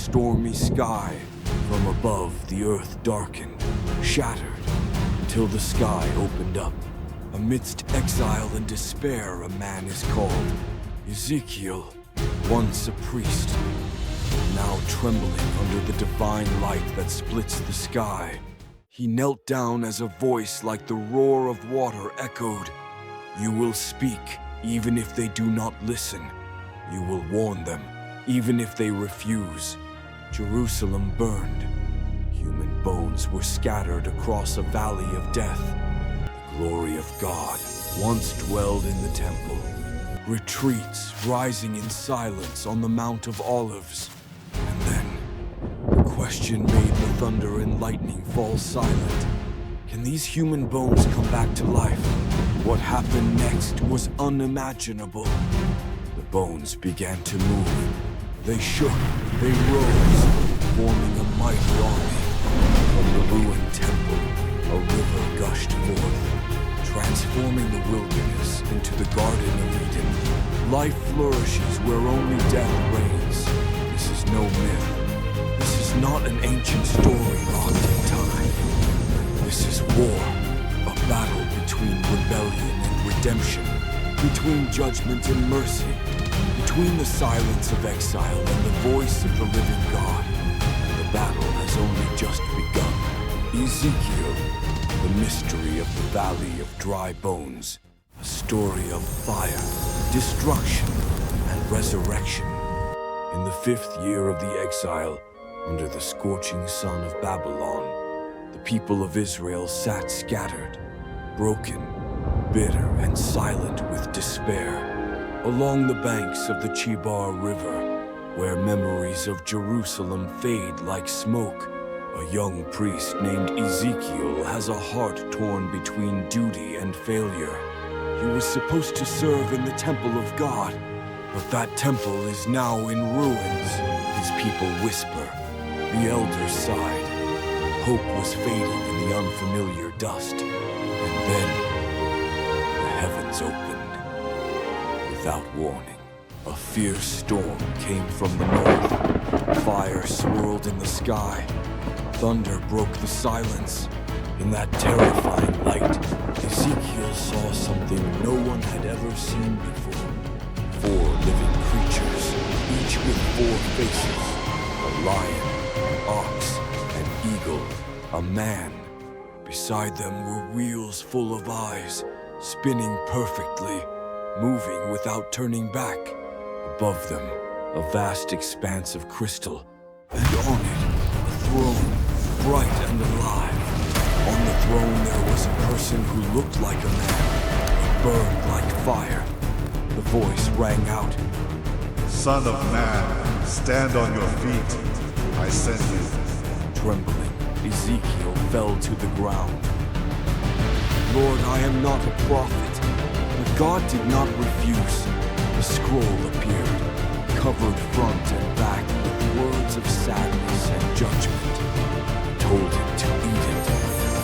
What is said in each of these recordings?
stormy sky. From above, the earth darkened, shattered, until the sky opened up. Amidst exile and despair, a man is called Ezekiel, once a priest, now trembling under the divine light that splits the sky. He knelt down as a voice like the roar of water echoed. You will speak, even if they do not listen. You will warn them, even if they refuse. Jerusalem burned. Human bones were scattered across a valley of death. The glory of God once dwelled in the temple. Retreats rising in silence on the Mount of Olives. And then, the question made the thunder and lightning fall silent. Can these human bones come back to life? What happened next was unimaginable. The bones began to move. They shook, they rose, forming a mighty army. From the ruined temple, a river gushed forth, transforming the wilderness into the Garden of Eden. Life flourishes where only death reigns. This is no myth. This is not an ancient story locked in time. This is war, a battle between rebellion and redemption, between judgment and mercy, between the silence of exile and the voice of the living God. The battle has only just begun. Ezekiel, the mystery of the Valley of Dry Bones, a story of fire, destruction, and resurrection. In the 5th year of the exile, under the scorching sun of Babylon, the people of Israel sat scattered, broken, bitter, and silent with despair, along the banks of the Chebar River, where memories of Jerusalem fade like smoke. A young priest named Ezekiel has a heart torn between duty and failure. He was supposed to serve in the temple of God, but that temple is now in ruins. His people whisper. The elders sighed. Hope was fading in the unfamiliar dust. And then, the heavens opened. Without warning, a fierce storm came from the north. Fire swirled in the sky. Thunder broke the silence. In that terrifying light, Ezekiel saw something no one had ever seen before. 4 living creatures, each with 4 faces. A lion, an ox, an eagle, a man. Beside them were wheels full of eyes, spinning perfectly, moving without turning back. Above them, a vast expanse of crystal, and on it, a throne, bright and alive. On the throne there was a person who looked like a man, but burned like fire. The voice rang out. Son of man, stand on your feet. I sent you. Trembling, Ezekiel fell to the ground. Lord, I am not a prophet. But God did not refuse. The scroll appeared, covered front and back with words of sadness and judgment. He told him to eat it,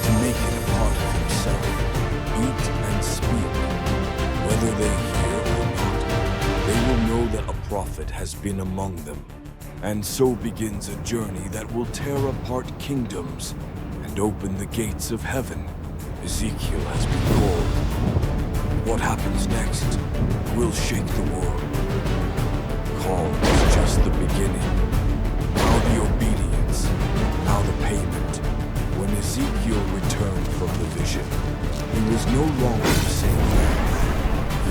to make it a part of himself. Eat and speak. Whether they hear or not, they will know that a prophet has been among them. And so begins a journey that will tear apart kingdoms and open the gates of heaven. Ezekiel has been called. What happens next will shake the world. Call is just the beginning. Now the obedience, now the payment. When Ezekiel returned from the vision, he was no longer the same man.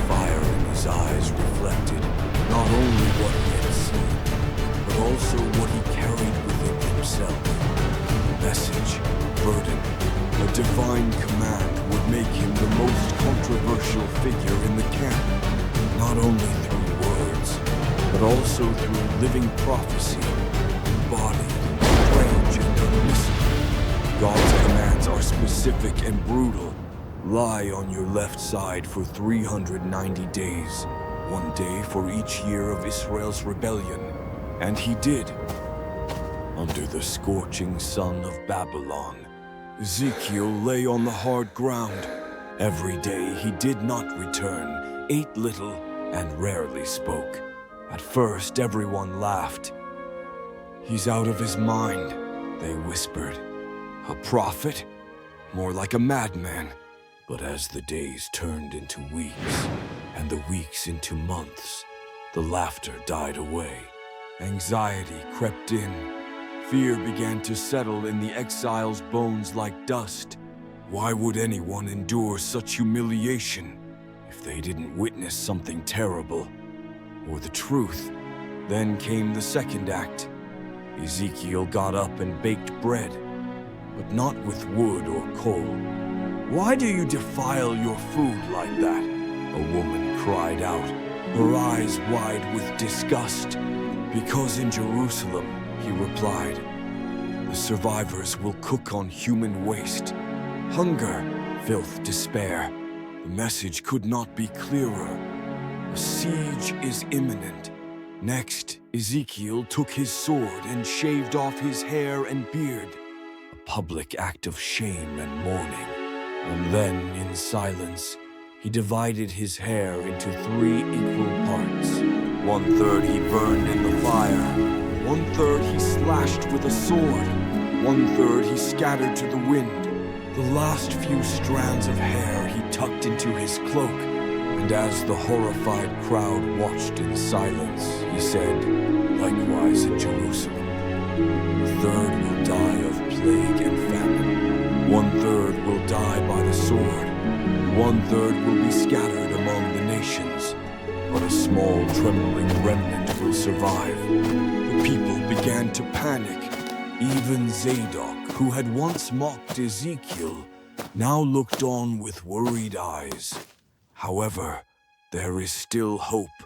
Fire in his eyes reflected not only what he had seen, but also what he carried within himself. Message, burden, a divine command would make him the most controversial figure in the camp, not only through words, but also through living prophecy, embodied, strange, and unlistened. God's commands are specific and brutal. Lie on your left side for 390 days, 1 day for each year of Israel's rebellion. And he did. Under the scorching sun of Babylon, Ezekiel lay on the hard ground. Every day he did not return, ate little, and rarely spoke. At first everyone laughed. "He's out of his mind," they whispered. "A prophet? More like a madman." But as the days turned into weeks, and the weeks into months, the laughter died away. Anxiety crept in. Fear began to settle in the exiles' bones like dust. Why would anyone endure such humiliation if they didn't witness something terrible? Or the truth? Then came the second act. Ezekiel got up and baked bread, but not with wood or coal. "Why do you defile your food like that?" a woman cried out, her eyes wide with disgust. "Because in Jerusalem," he replied, "the survivors will cook on human waste. Hunger, filth, despair. The message could not be clearer. A siege is imminent." Next, Ezekiel took his sword and shaved off his hair and beard, a public act of shame and mourning. And then, in silence, he divided his hair into 3 equal parts. 1/3 he burned in the fire, 1/3 he slashed with a sword, 1/3 he scattered to the wind. The last few strands of hair he tucked into his cloak, and as the horrified crowd watched in silence, he said, "Likewise in Jerusalem, 1/3 will die of plague and famine, 1/3 will die by the sword, 1/3 will be scattered among the nations, but a small trembling remnant will survive." The people began to panic. Even Zadok, who had once mocked Ezekiel, now looked on with worried eyes. However, there is still hope.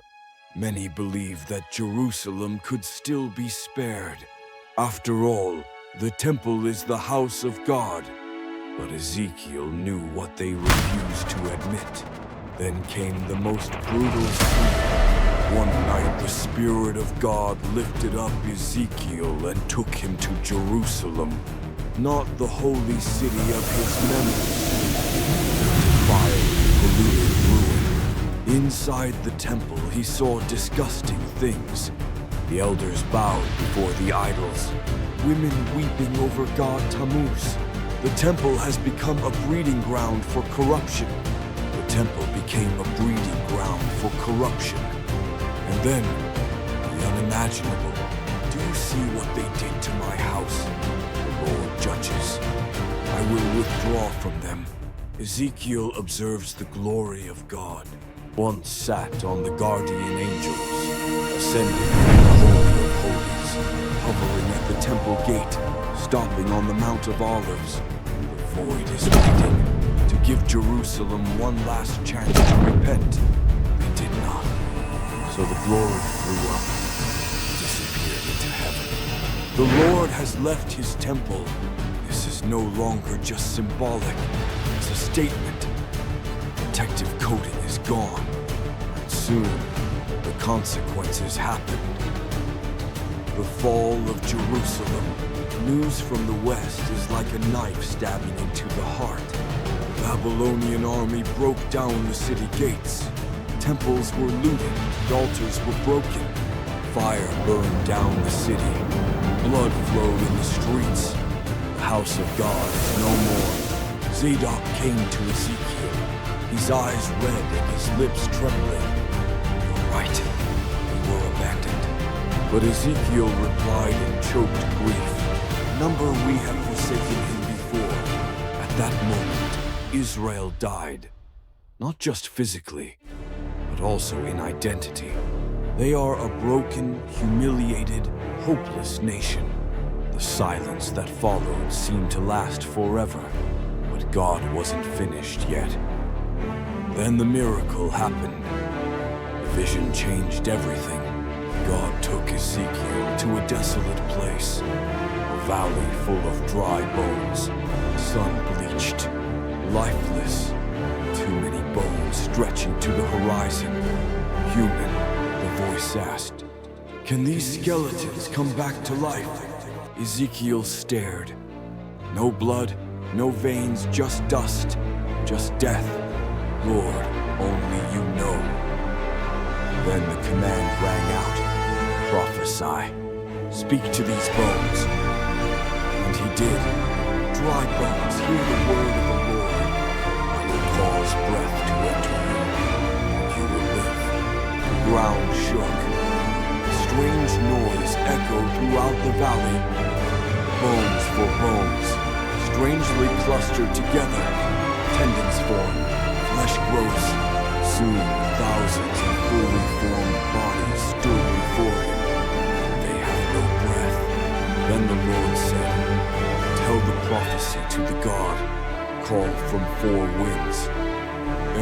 Many believe that Jerusalem could still be spared. After all, the temple is the house of God. But Ezekiel knew what they refused to admit. Then came the most brutal scene. One night the Spirit of God lifted up Ezekiel and took him to Jerusalem, not the holy city of his memories, but defiled, polluted ruin. Inside the temple he saw disgusting things. The elders bowed before the idols, women weeping over god Tammuz. The temple has become a breeding ground for corruption. The temple became a breeding ground for corruption. And then, the unimaginable. "Do you see what they did to my house?" the Lord judges. "I will withdraw from them." Ezekiel observes the glory of God. Once sat on the guardian angels, ascending to the Holy of Holies, hovering at the temple gate, stopping on the Mount of Olives. The void is waiting to give Jerusalem one last chance to repent. They did not. So the glory flew up, disappeared into heaven. The Lord has left his temple. This is no longer just symbolic. It's a statement. Protective coating is gone. And soon, the consequences happened. The fall of Jerusalem. News from the west is like a knife stabbing into the heart. The Babylonian army broke down the city gates. Temples were looted, and altars were broken. Fire burned down the city. Blood flowed in the streets. The house of God is no more. Zadok came to Ezekiel, his eyes red and his lips trembling. "You're right, we were abandoned." But Ezekiel replied in choked grief, "Number we have forsaken him before." At that moment, Israel died. Not just physically, but also in identity. They are a broken, humiliated, hopeless nation. The silence that followed seemed to last forever, but God wasn't finished yet. Then the miracle happened. The vision changed everything. God took Ezekiel to a desolate place, a valley full of dry bones, sun-bleached, lifeless. Too many bones stretching to the horizon. "Human," the voice asked, "can these skeletons come back to life?" Ezekiel stared. No blood, no veins, just dust, just death. "Lord, only you know." Then the command rang out, "Prophesy." speak to these bones." And he did. "Dry bones, hear the word of the Lord. I will cause breath to enter you, and you will live." The ground shook. A strange noise echoed throughout the valley. Bones for bones, strangely clustered together. Tendons form, flesh grows. Soon thousands of fully formed bodies stood before him. They have no breath. Then the Lord said, "Tell the prophecy to the god, called from four winds."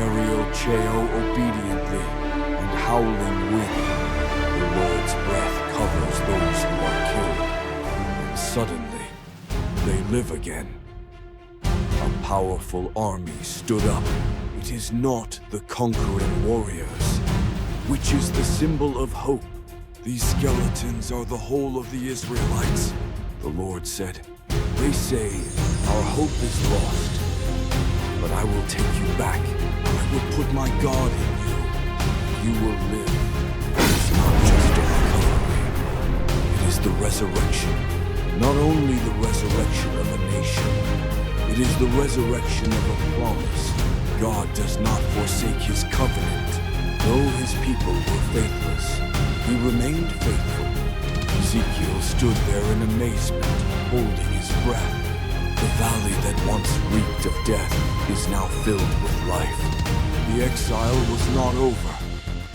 Ariel Cheo obediently, and howling wind. The Lord's breath covers those who are killed. And suddenly, they live again. A powerful army stood up. It is not the conquering warriors, which is the symbol of hope. "These skeletons are the whole of the Israelites," the Lord said. "They say, our hope is lost. But I will take you back. I will put my God in you. You will live." It is not just a recovery. It is the resurrection. Not only the resurrection of a nation. It is the resurrection of a promise. God does not forsake his covenant. Though his people were faithless, he remained faithful. Ezekiel stood there in amazement, holding his breath. The valley that once reeked of death is now filled with life. The exile was not over.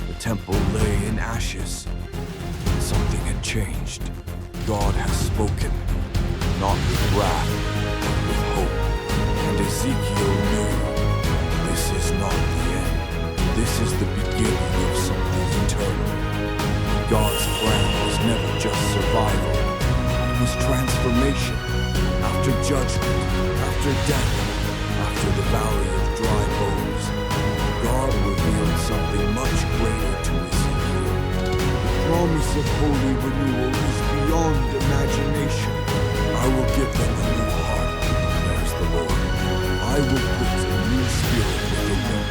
The temple lay in ashes. Something had changed. God has spoken, not with wrath, but with hope. And Ezekiel knew, this is not the end. This is the beginning of something eternal. God's plan was never just survival. It was transformation. After judgment, after death, after the valley of dry bones, God revealed something much greater to Ezekiel. The promise of holy renewal is beyond imagination. "I will give them a new heart," declares the Lord. "I will put a new spirit within them,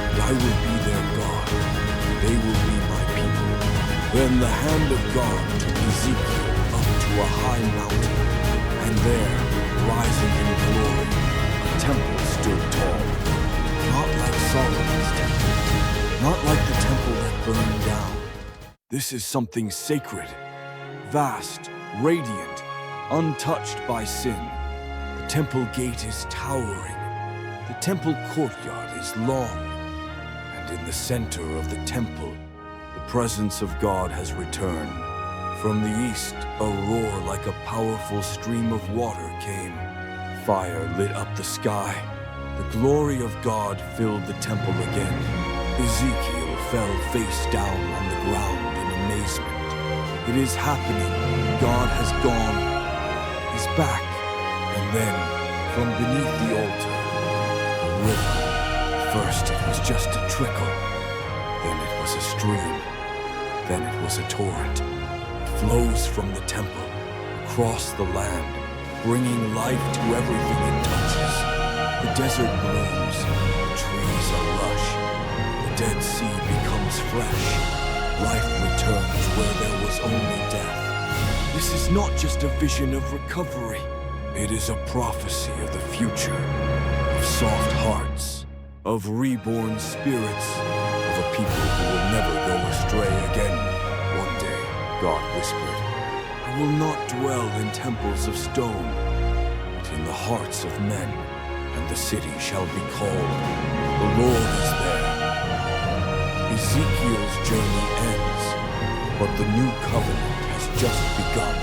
and I will be their God. They will be my people." Then the hand of God took Ezekiel up to a high mountain, and there, rising in glory, a temple stood tall. Not like Solomon's temple, not like the temple that burned down. This is something sacred, vast, radiant, untouched by sin. The temple gate is towering. The temple courtyard is long. And in the center of the temple, the presence of God has returned. From the east, a roar like a powerful stream of water came. Fire lit up the sky. The glory of God filled the temple again. Ezekiel fell face down on the ground in amazement. It is happening. God has gone. He's back. And then, from beneath the altar, a river. First it was just a trickle. Then it was a stream. Then it was a torrent. It flows from the temple, across the land, bringing life to everything it touches. The desert blooms. The trees are lush. The Dead Sea becomes fresh. Life returns where there was only death. This is not just a vision of recovery. It is a prophecy of the future, of soft hearts, of reborn spirits, of a people who will never go astray again. One day, God whispered, "I will not dwell in temples of stone, but in the hearts of men, and the city shall be called, the Lord is there." Ezekiel's journey ends, but the new covenant has just begun.